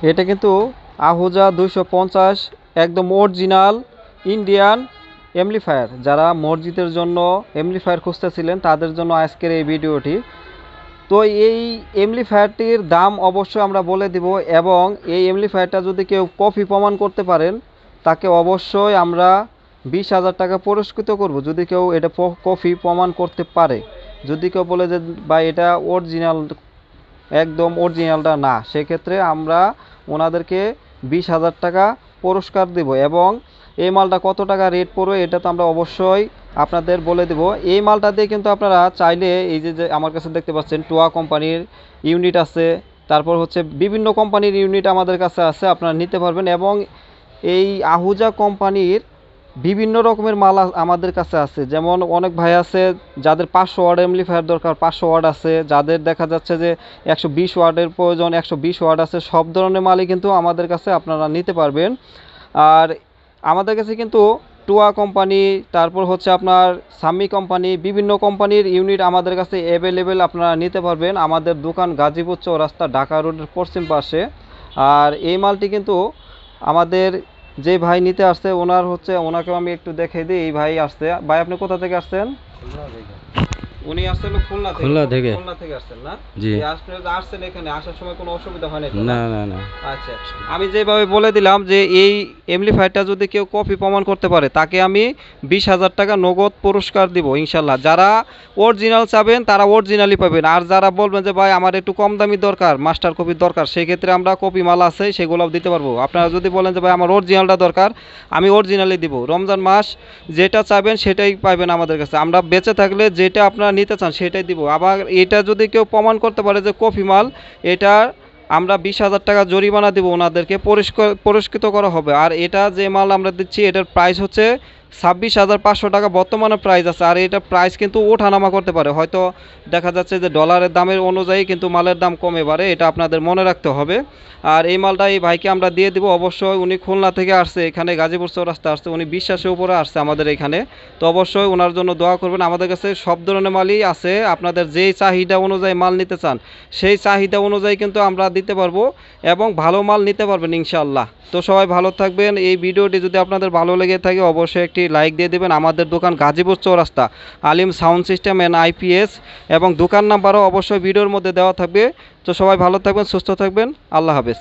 এটা কিন্তু আহুজা 250 একদম অরিজিনাল ইন্ডিয়ান এমপ্লিফায়ার। যারা মসজিদের জন্য এমপ্লিফায়ার খুঁজতেছিলেন তাদের জন্য আজকের এই ভিডিওটি। তো এই এমপ্লিফায়ারটির দাম অবশ্যই আমরা বলে দিব, এবং এই এমপ্লিফায়ারটা যদি কেউ কপি প্রমাণ করতে পারেন তাকে অবশ্যই আমরা 20,000 টাকা পুরস্কৃত করব, যদি কেউ এটা কপি প্রমাণ করতে পারে। যদি কেউ বলে যে বা এটা অরিজিনাল, একদম অরিজিনালটা না, সেক্ষেত্রে আমরা ওনাদেরকে 20,000 টাকা পুরস্কার দেব। এবং এই মালটা কত টাকা রেট পড়বে এটা তো আমরা অবশ্যই আপনাদের বলে দেব। এই মালটা দিয়ে কিন্তু আপনারা চাইলে এই যে আমার কাছে দেখতে পাচ্ছেন টুয়া কোম্পানির ইউনিট আছে, তারপর হচ্ছে বিভিন্ন কোম্পানির ইউনিট আমাদের কাছে আছে, আপনারা নিতে পারবেন। এবং এই আহুজা কোম্পানির বিভিন্ন রকমের মাল আমাদের কাছে আছে। যেমন অনেক ভাই আছে যাদের 500 ওয়াট এমপ্লিফায়ার দরকার, 500 ওয়াট আছে, যাদের দেখা যাচ্ছে যে 120 ওয়াটের প্রয়োজন, 120 ওয়াট আছে। সব ধরনের মালই কিন্তু আমাদের কাছে আপনারা নিতে পারবেন। আর আমাদের কাছে কিন্তু টুয়া কোম্পানি, তারপর হচ্ছে আপনার সামি কোম্পানি, বিভিন্ন কোম্পানির ইউনিট আমাদের কাছে অ্যাভেলেবেল, আপনারা নিতে পারবেন। আমাদের দোকান গাজীপুর চৌরাস্তা, ঢাকা রোডের পশ্চিম পাশে। আর এই মালটি কিন্তু আমাদের যে ভাই নিতে আসছে ওনার হচ্ছে, ওনাকেও আমি একটু দেখে দিই। এই ভাই আসছে। ভাই আপনি কোথা থেকে আসছেন? উনি আসছেন খুলনা থেকে। খুলনা থেকে আসছেন না? জি। আপনি আসছেন এখানে আসার সময় কোনো অসুবিধা হয় নাই তো? না না না। আচ্ছা, আমি যেভাবে বলে দিলাম যে এই এমপ্লিফায়ারটা যদি কেউ কপি প্রমাণ করতে পারে তাকে আমি 20,000 টাকা নগদ পুরস্কার দিব ইনশাল্লাহ। যারা অরিজিনাল চাবেন তারা অরিজিনালই পাবেন, আর যারা বলবেন যে ভাই আমার একটু কম দামি দরকার, মাস্টার কপির দরকার, সেই ক্ষেত্রে আমরা কপি মাল আছে সেগুলোও দিতে পারবো। আপনারা যদি বলেন যে ভাই আমার অরিজিনালটা দরকার, আমি অরিজিনালই দিব। রমজান মাস যেটা চাবেন সেটাই পাবেন আমাদের কাছে। আমরা বেঁচে থাকলে যেটা আপনারা নিতে চান সেটাই দিব। আবার এটা যদি কেউ প্রমাণ করতে পারে যে কপি মাল, এটা আমরা 20,000 টাকা জরিমানা দিব, ওনাদেরকে পুরস্কৃত করা হবে। আর এটা যে মাল আমরা দিচ্ছি এটার প্রাইস হচ্ছে 26,500 টাকা বর্তমানে প্রাইস আছে। আর এটা প্রাইস কিন্তু ওঠানামা করতে পারে, হয়তো দেখা যাচ্ছে যে ডলারের দামের অনুযায়ী কিন্তু মালের দাম কমে পারে, এটা আপনাদের মনে রাখতে হবে। আর এই মালটা এই ভাইকে আমরা দিয়ে দিব অবশ্যই। উনি খুলনা থেকে আসছে, এখানে গাজীপুর চৌরাস্তা আসছে, উনি বিশ্বাসের উপরে আসছে আমাদের এখানে। তো অবশ্যই ওনার জন্য দোয়া করবেন। আমাদের কাছে সব ধরনের মালই আছে, আপনাদের যেই চাহিদা অনুযায়ী মাল নিতে চান সেই চাহিদা অনুযায়ী কিন্তু আমরা দিতে পারবো, এবং ভালো মাল নিতে পারবেন ইনশাআল্লাহ। তো সবাই ভালো থাকবেন। এই ভিডিওটি যদি আপনাদের ভালো লেগে থাকে অবশ্যই একটি লাইক দিয়ে দেবেন। আমাদের দোকান গাজীপুর চৌরাস্তা, আলিম সাউন্ড সিস্টেম অ্যান্ড আইপিএস, এবং দোকান নাম্বারও অবশ্যই ভিডিওর মধ্যে দেওয়া থাকবে। তো সবাই ভালো থাকবেন, সুস্থ থাকবেন, আল্লাহ হাফেজ।